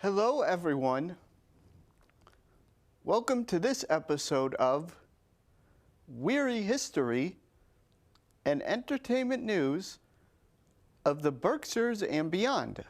Hello, everyone. Welcome to this episode of Wehry History and Entertainment News of the Berkshires and beyond.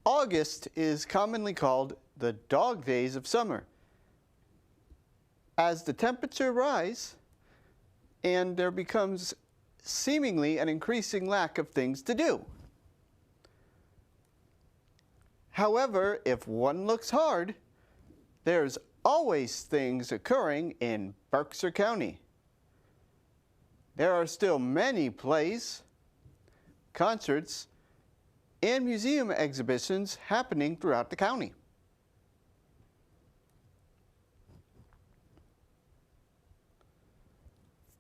August is commonly called the dog days of summer, as the temperature rises and there becomes seemingly an increasing lack of things to do. However, if one looks hard, there's always things occurring in Berkshire County. There are still many plays, concerts, and museum exhibitions happening throughout the county.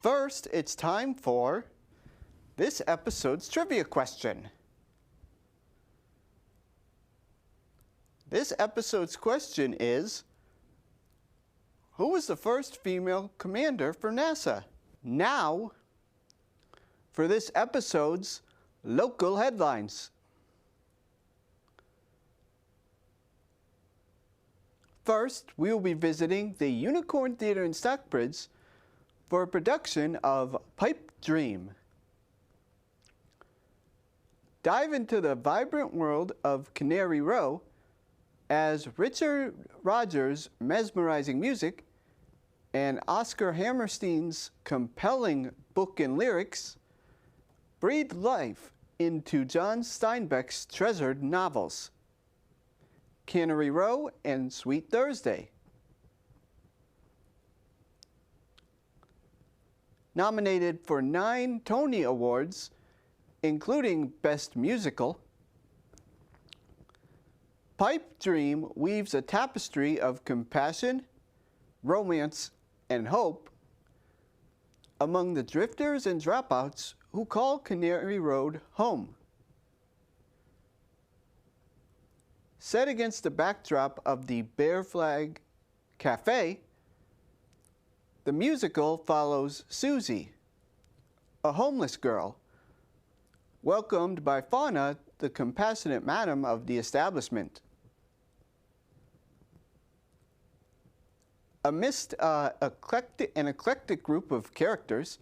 First, it's time for this episode's trivia question. This episode's question is, who was the first female commander for NASA? Now, for this episode's local headlines. First, we will be visiting the Unicorn Theater in Stockbridge for a production of Pipe Dream. Dive into the vibrant world of Canary Row as Richard Rodgers' mesmerizing music and Oscar Hammerstein's compelling book and lyrics breathe life into John Steinbeck's treasured novels, Canary Row and Sweet Thursday. Nominated for 9 Tony Awards, including Best Musical, Pipe Dream weaves a tapestry of compassion, romance, and hope among the drifters and dropouts who call Canary Road home. Set against the backdrop of the Bear Flag Cafe, the musical follows Susie, a homeless girl, welcomed by Fauna, the compassionate madam of the establishment. Amidst an eclectic group of characters,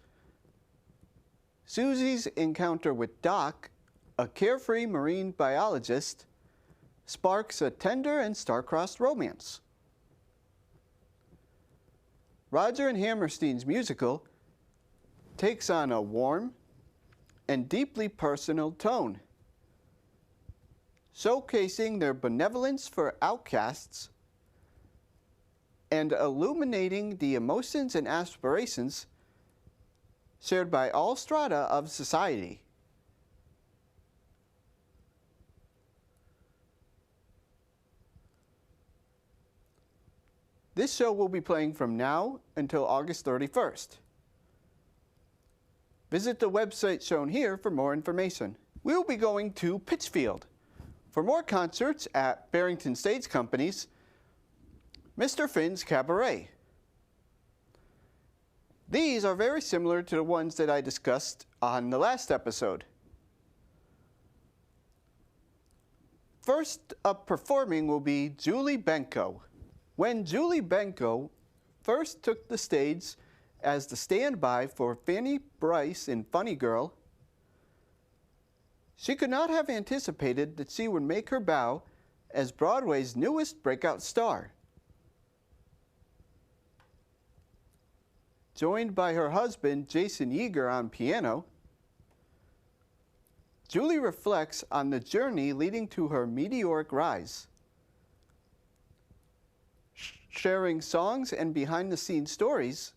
Susie's encounter with Doc, a carefree marine biologist, sparks a tender and star-crossed romance. Roger and Hammerstein's musical takes on a warm and deeply personal tone, showcasing their benevolence for outcasts and illuminating the emotions and aspirations shared by all strata of society. This show will be playing from now until August 31st. Visit the website shown here for more information. We will be going to Pittsfield for more concerts at Barrington Stage Company's Mr. Finn's Cabaret. These are very similar to the ones that I discussed on the last episode. First up performing will be Julie Benko. When Julie Benko first took the stage as the standby for Fanny Brice in Funny Girl, she could not have anticipated that she would make her bow as Broadway's newest breakout star. Joined by her husband, Jason Yeager, on piano, Julie reflects on the journey leading to her meteoric rise, sharing songs and behind-the-scenes stories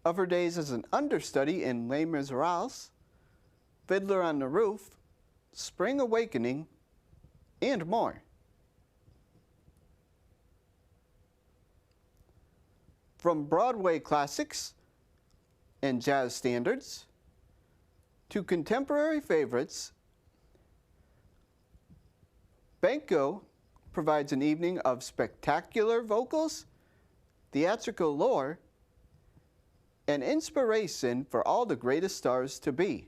of her days as an understudy in Les Miserables, Fiddler on the Roof, Spring Awakening, and more. From Broadway classics and jazz standards to contemporary favorites, Benko provides an evening of spectacular vocals, theatrical lore, and inspiration for all the greatest stars to be.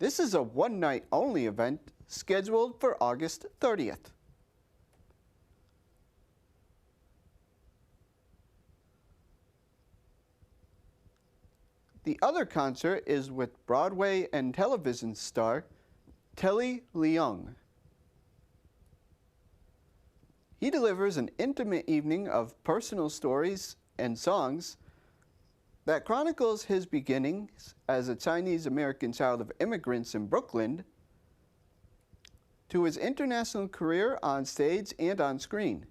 This is a one-night only event scheduled for August 30th. The other concert is with Broadway and television star Telly Leung. He delivers an intimate evening of personal stories and songs that chronicles his beginnings as a Chinese-American child of immigrants in Brooklyn to his international career on stage and on screen.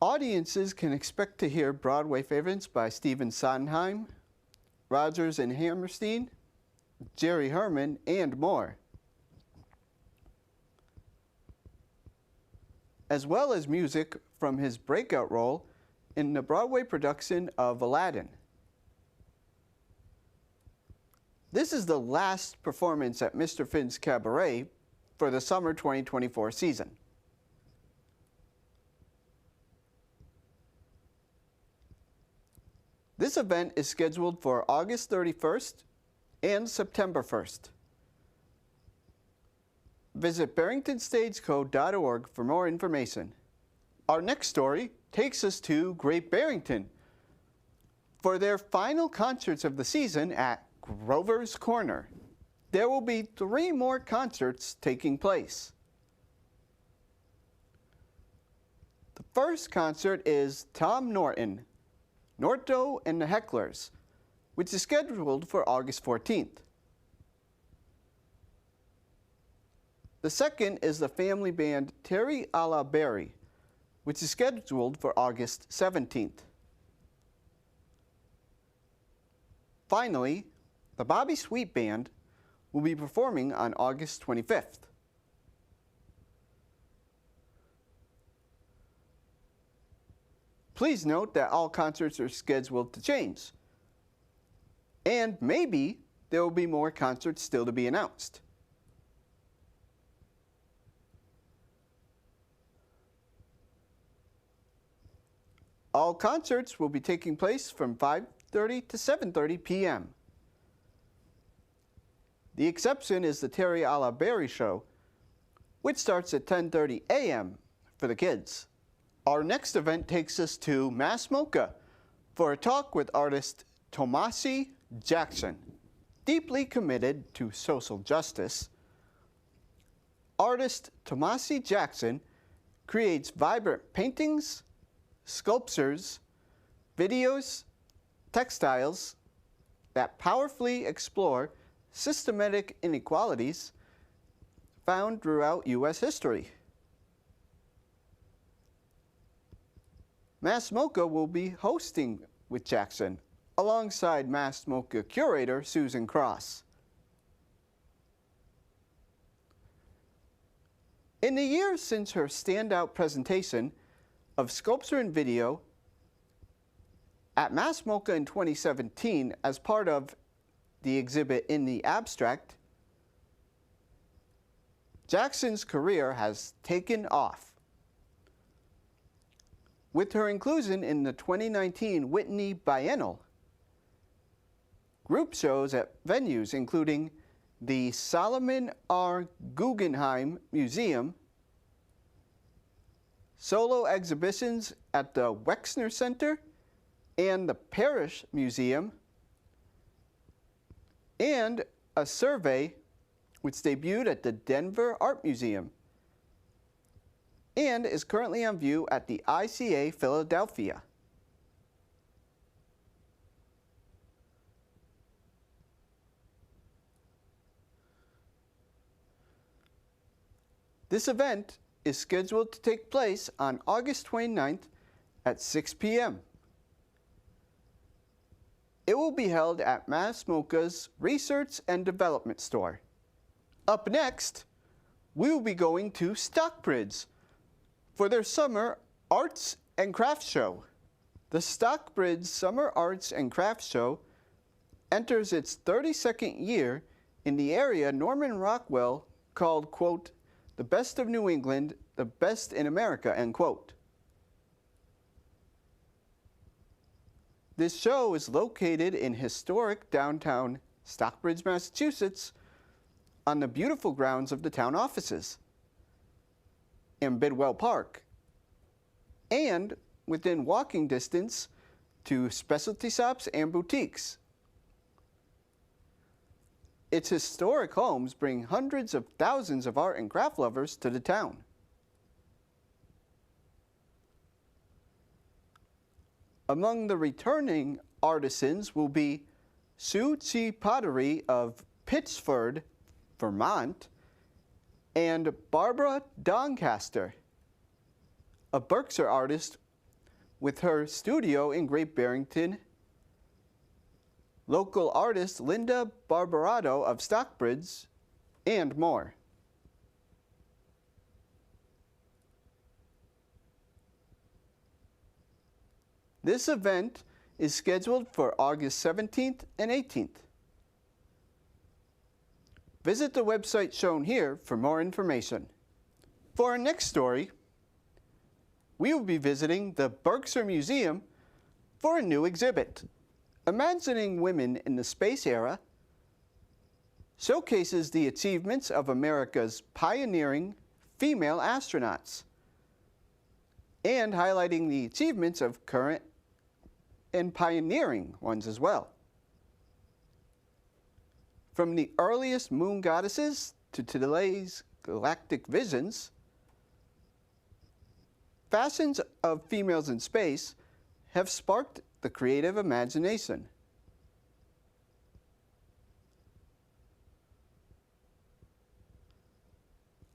Audiences can expect to hear Broadway favorites by Stephen Sondheim, Rodgers and Hammerstein, Jerry Herman, and more, as well as music from his breakout role in the Broadway production of Aladdin. This is the last performance at Mr. Finn's Cabaret for the summer 2024 season. This event is scheduled for August 31st and September 1st. Visit barringtonstageco.org for more information. Our next story takes us to Great Barrington for their final concerts of the season at Grover's Corner. There will be 3 more concerts taking place. The first concert is Tom Norton, Norto and the Hecklers, which is scheduled for August 14th. The second is the family band Terry a la Berry, which is scheduled for August 17th. Finally, the Bobby Sweet Band will be performing on August 25th. Please note that all concerts are scheduled to change, and maybe there will be more concerts still to be announced. All concerts will be taking place from 5:30 to 7:30 p.m. The exception is the Terry a la Berry show, which starts at 10:30 a.m. for the kids. Our next event takes us to Mass Mocha for a talk with artist Tomasi Jackson. Deeply committed to social justice, artist Tomasi Jackson creates vibrant paintings, sculptures, videos, textiles that powerfully explore systematic inequalities found throughout U.S. history. Mass Mocha will be hosting with Jackson, alongside Mass Mocha curator Susan Cross. In the years since her standout presentation of sculpture and video at Mass Mocha in 2017 as part of the exhibit In the Abstract, Jackson's career has taken off, with her inclusion in the 2019 Whitney Biennial, group shows at venues including the Solomon R. Guggenheim Museum, solo exhibitions at the Wexner Center and the Parrish Museum, and a survey which debuted at the Denver Art Museum and is currently on view at the ICA Philadelphia. This event is scheduled to take place on August 29th at 6 p.m. It will be held at Mass Mocha's Research and Development Store. Up next, we will be going to Stockbridge for their Summer Arts and Crafts Show. The Stockbridge Summer Arts and Crafts Show enters its 32nd year in the area Norman Rockwell called, quote, the best of New England, the best in America, end quote. This show is located in historic downtown Stockbridge, Massachusetts, on the beautiful grounds of the town offices in Bidwell Park, and within walking distance to specialty shops and boutiques. Its historic homes bring hundreds of thousands of art and craft lovers to the town. Among the returning artisans will be Sue Chi Pottery of Pittsford, Vermont, and Barbara Doncaster, a Berkshire artist with her studio in Great Barrington, local artist Linda Barbarato of Stockbridge, and more. This event is scheduled for August 17th and 18th. Visit the website shown here for more information. For our next story, we will be visiting the Berkshire Museum for a new exhibit. Imagining Women in the Space Era showcases the achievements of America's pioneering female astronauts and highlighting the achievements of current and pioneering ones as well. From the earliest moon goddesses to today's galactic visions, fashions of females in space have sparked the creative imagination.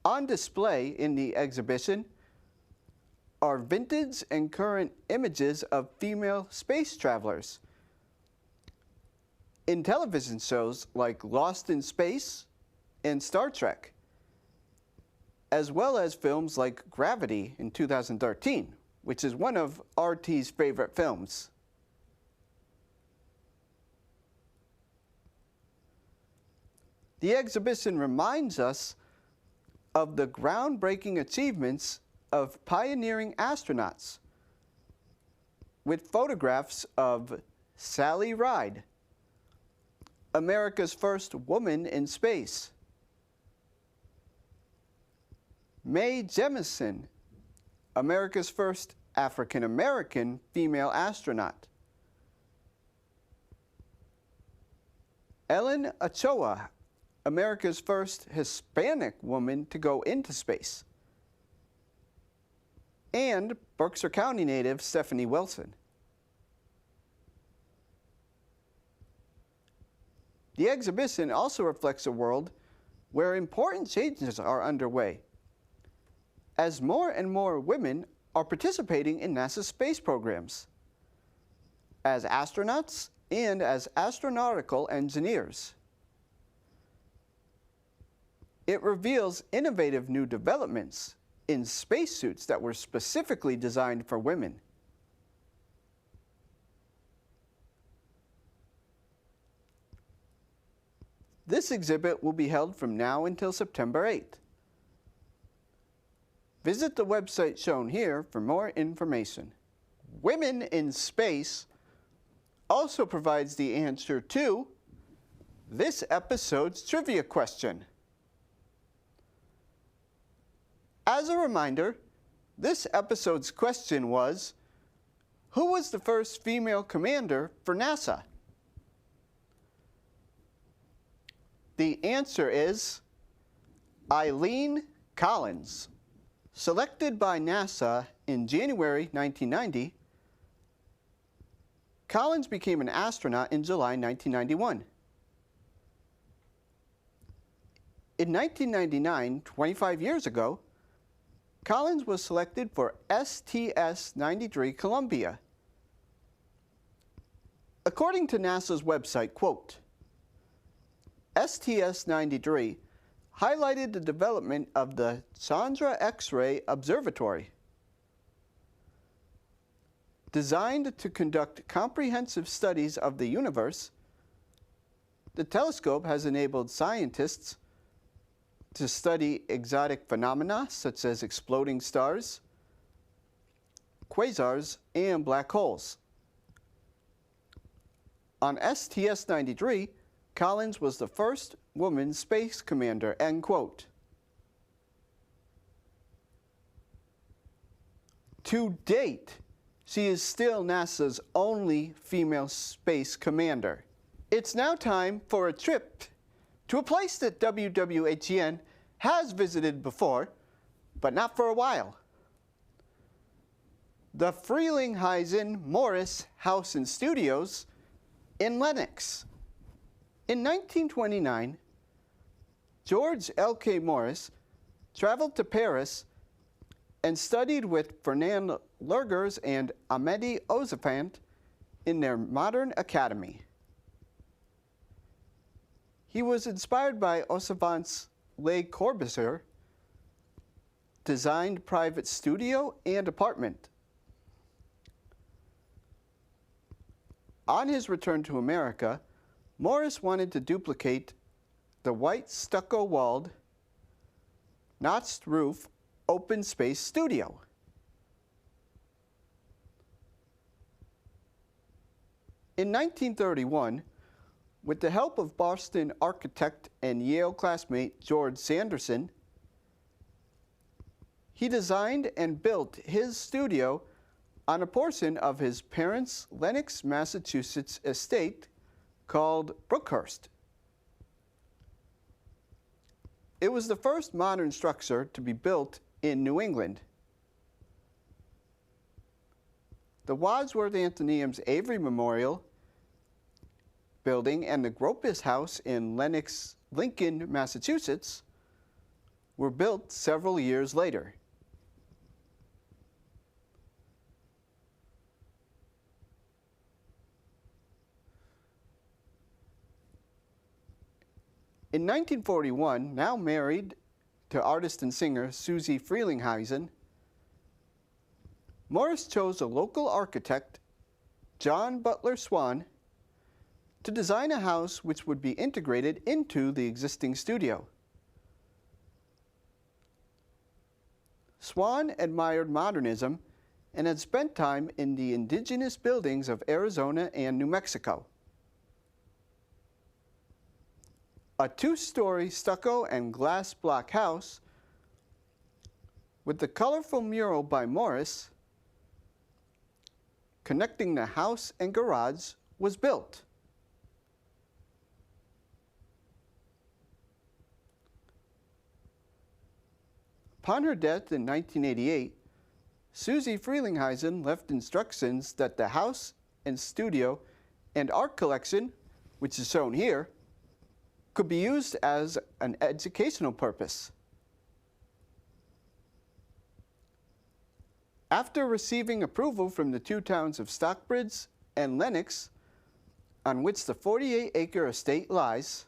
On display in the exhibition are vintage and current images of female space travelers in television shows like Lost in Space and Star Trek, as well as films like Gravity in 2013, which is one of RT's favorite films. The exhibition reminds us of the groundbreaking achievements of pioneering astronauts, with photographs of Sally Ride, America's first woman in space, Mae Jemison, America's first African-American female astronaut, Ellen Ochoa, America's first Hispanic woman to go into space, and Berkshire County native Stephanie Wilson. The exhibition also reflects a world where important changes are underway, as more and more women are participating in NASA's space programs, as astronauts and as astronautical engineers. It reveals innovative new developments in spacesuits that were specifically designed for women. This exhibit will be held from now until September 8th. Visit the website shown here for more information. Women in Space also provides the answer to this episode's trivia question. As a reminder, this episode's question was, who was the first female commander for NASA? The answer is Eileen Collins. Selected by NASA in January 1990, Collins became an astronaut in July 1991. In 1999, 25 years ago, Collins was selected for STS-93 Columbia. According to NASA's website, quote, STS-93 highlighted the development of the Chandra X-ray Observatory. Designed to conduct comprehensive studies of the universe, the telescope has enabled scientists to study exotic phenomena such as exploding stars, quasars, and black holes. On STS-93, Collins was the first woman space commander, end quote. To date, she is still NASA's only female space commander. It's now time for a trip to a place that WWHEN has visited before, but not for a while. The Frelinghuysen-Morris House and Studios in Lenox. In 1929, George L.K. Morris traveled to Paris and studied with Fernand Lurgers and Amédée Ozophant in their modern academy. He was inspired by Ozophant's Le Corbusier designed private studio and apartment. On his return to America, Morris wanted to duplicate the white stucco-walled, notched roof, open space studio. In 1931, with the help of Boston architect and Yale classmate George Sanderson, he designed and built his studio on a portion of his parents' Lenox, Massachusetts estate called Brookhurst. It was the first modern structure to be built in New England. The Wadsworth Anthonyms Avery Memorial Building and the Gropus House in Lenox, Lincoln, Massachusetts were built several years later. In 1941, now married to artist and singer Susie Frelinghuysen, Morris chose a local architect, John Butler Swan, to design a house which would be integrated into the existing studio. Swan admired modernism and had spent time in the indigenous buildings of Arizona and New Mexico. A two-story stucco and glass block house with the colorful mural by Morris connecting the house and garage was built. Upon her death in 1988, Susie Frelinghuysen left instructions that the house and studio and art collection, which is shown here, could be used as an educational purpose. After receiving approval from the two towns of Stockbridge and Lenox, on which the 48-acre estate lies,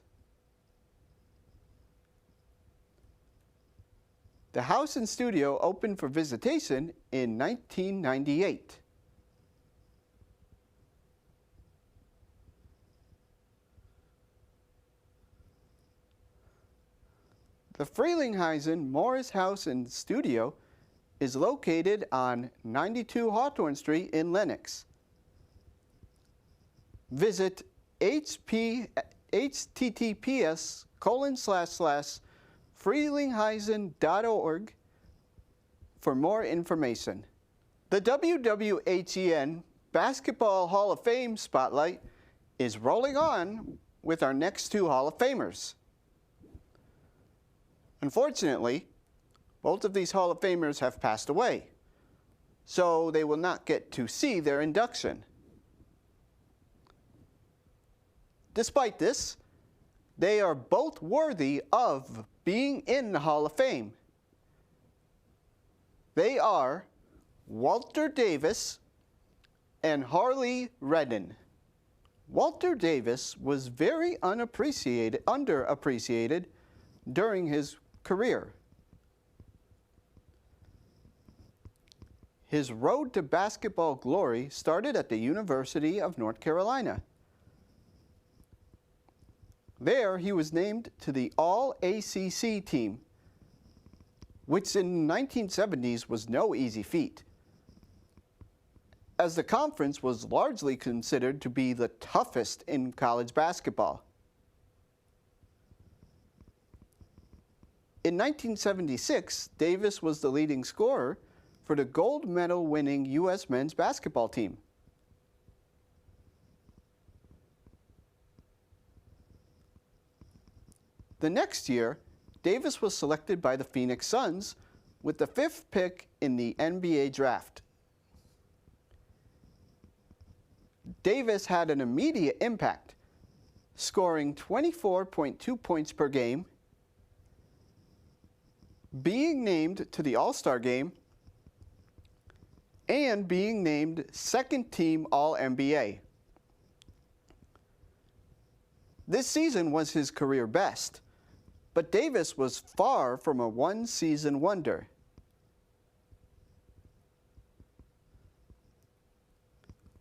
the house and studio opened for visitation in 1998. The Frelinghuysen-Morris House and Studio is located on 92 Hawthorne Street in Lenox. Visit https://frelinghuysen.org for more information. The WWHEN Basketball Hall of Fame spotlight is rolling on with our next two Hall of Famers. Unfortunately, both of these Hall of Famers have passed away, so they will not get to see their induction. Despite this, they are both worthy of being in the Hall of Fame. They are Walter Davis and Harley Redden. Walter Davis was very underappreciated during his career. His road to basketball glory started at the University of North Carolina. There, he was named to the All-ACC team, which in the 1970s was no easy feat. as the conference was largely considered to be the toughest in college basketball. In 1976, Davis was the leading scorer for the gold medal winning U.S. men's basketball team. The next year, Davis was selected by the Phoenix Suns with the 5th pick in the NBA draft. Davis had an immediate impact, scoring 24.2 points per game, being named to the All-Star game, and being named second-team All-NBA. This season was his career best, but Davis was far from a one-season wonder.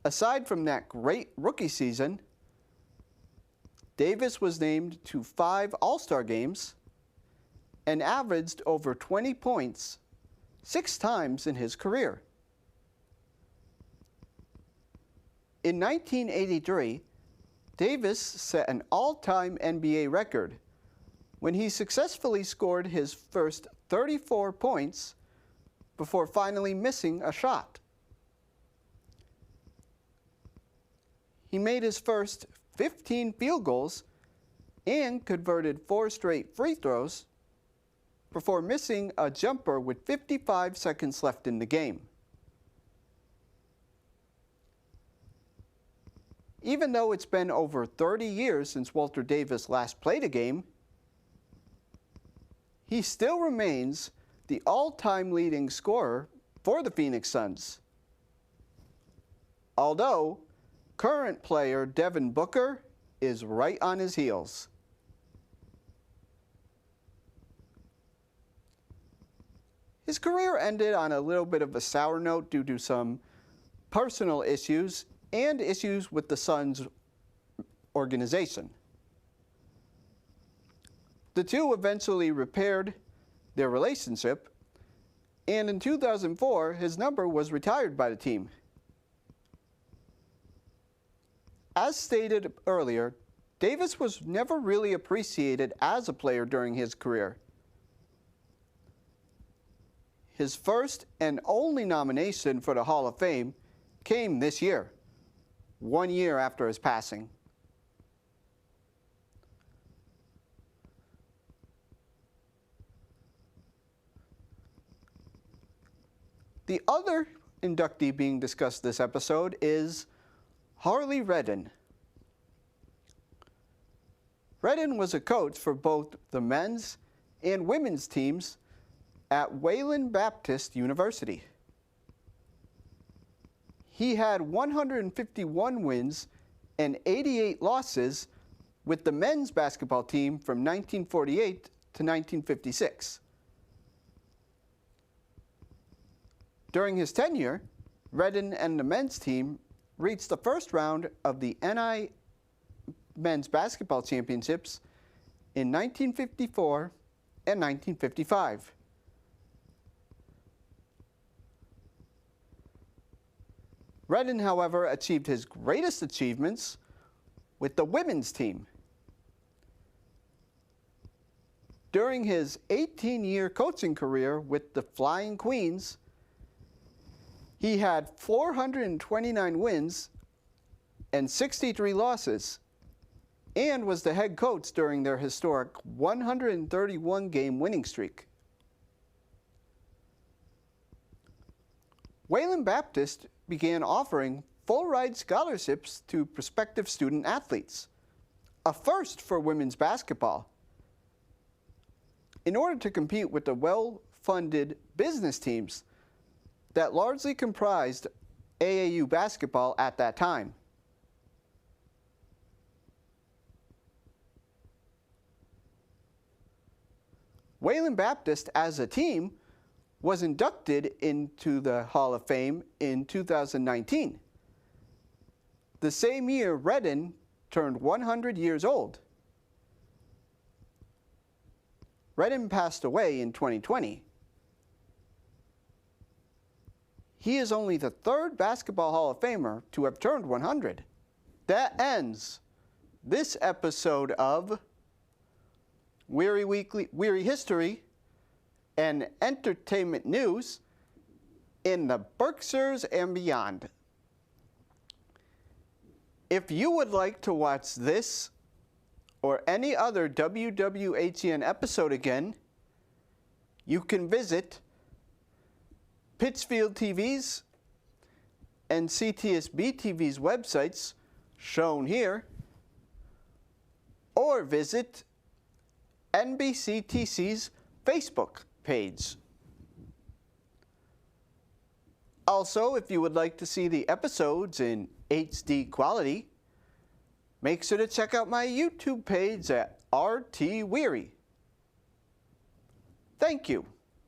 Aside from that great rookie season, Davis was named to 5 All-Star games and averaged over 20 points 6 times in his career. In 1983, Davis set an all-time NBA record when he successfully scored his first 34 points before finally missing a shot. He made his first 15 field goals and converted 4 straight free throws before missing a jumper with 55 seconds left in the game. Even though it's been over 30 years since Walter Davis last played a game, he still remains the all-time leading scorer for the Phoenix Suns. Although current player Devin Booker is right on his heels. His career ended on a little bit of a sour note due to some personal issues and issues with the Suns organization. The two eventually repaired their relationship, and in 2004, his number was retired by the team. As stated earlier, Davis was never really appreciated as a player during his career. His first and only nomination for the Hall of Fame came this year, 1 year after his passing. The other inductee being discussed this episode is Harley Redden. Redden was a coach for both the men's and women's teams at Wayland Baptist University. He had 151 wins and 88 losses with the men's basketball team from 1948 to 1956. During his tenure, Redden and the men's team reached the first round of the NI Men's Basketball Championships in 1954 and 1955. Redden, however, achieved his greatest achievements with the women's team. During his 18-year coaching career with the Flying Queens, he had 429 wins and 63 losses, and was the head coach during their historic 131-game winning streak. Wayland Baptist began offering full-ride scholarships to prospective student athletes, a first for women's basketball. In order to compete with the well-funded business teams that largely comprised AAU basketball at that time. Wayland Baptist, as a team, was inducted into the Hall of Fame in 2019, the same year Redden turned 100 years old. Redden passed away in 2020. He is only the third Basketball Hall of Famer to have turned 100. That ends this episode of Wehry History and Entertainment News in the Berkshires and beyond. If you would like to watch this or any other WWHEN episode again, you can visit Pittsfield TV's and CTSB TV's websites shown here, or visit NBCTC's Facebook page. Also, if you would like to see the episodes in HD quality, make sure to check out my YouTube page at RT Wehry. Thank you.